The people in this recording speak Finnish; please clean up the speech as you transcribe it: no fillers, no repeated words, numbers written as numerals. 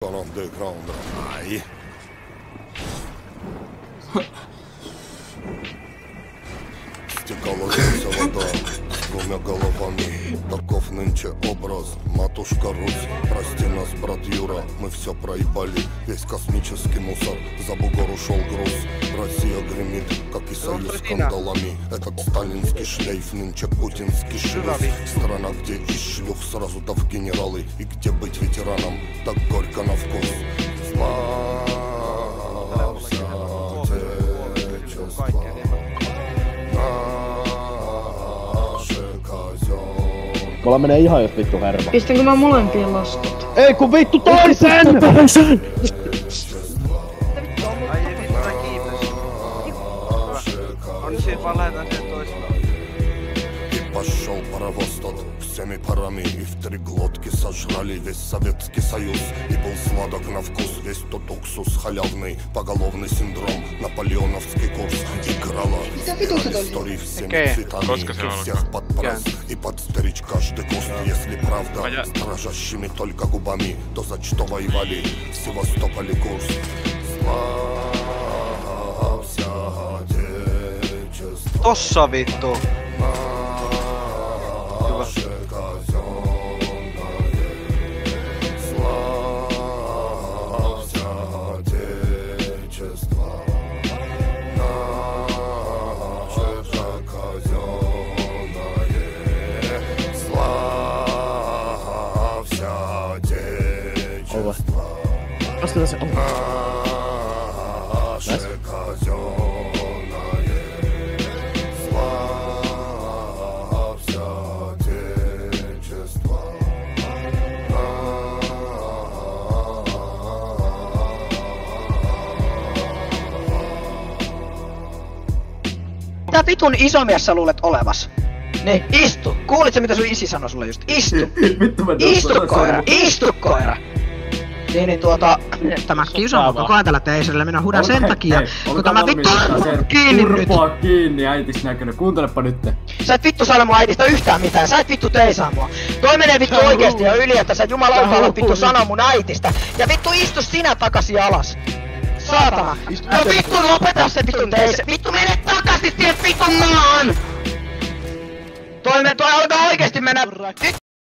Underground. Ai. Стекала вся вода двумя головами. Таков нынче образ, матушка Русь. Прости нас, брат Юра, мы все проебали. Весь космический мусор, за бугор ушел груз. Россия гремит, как и союз скандалами. Этот сталинский шлейф, нынче путинский шлейф. Страна, где из шлюх сразу да в генералы. И где быть ветераном, так горько на вкус. Славься Отечество. Mulla menee ihan jos vittu hermo. Pistänkö mä molempien laskut? Ei kun vittu toisen! Toisen! Ai ei vittu tää kiipes. On siinä vaan lähetään siihen toiselle. Пошел паровоз тот всеми парами. И в три глотки сожрали весь Советский Союз. И был сладок на вкус весь тот уксус халявный. Поголовный синдром, наполеоновский курс. Играла истории всеми цветами. И всех под пресс и под стричь каждый куст. Если правда с дрожащими только губами, то за что воевали в Севастополе курс. Славься Отечество. Tossa vittu. Osta se on. Mitä vitun isomies sä luulet olevas? Niin, istu! Kuulitko mitä sun isi sanoi sulle just? Istu! Istu koira! Istu koira! Niin tämä kiusaa koko ajan tällä teisellä minä hudan sen takia, kun tämä vittu kiinni nyt! Turpaa kiinni, äitis näköinen, kuuntelepa nytte. Sä et vittu saada mun äitistä yhtään mitään, sä et vittu teisaa mua. Toi menee vittu oikeesti jo yli, että sä jumalauta vittu sanoo mun äitistä. Ja vittu istu sinä takaisin alas! Saatana! No vittu lopeta se vittu teise! Vittu mene takaisin siihen vitun maan! Toi alkaa oikeesti mennä...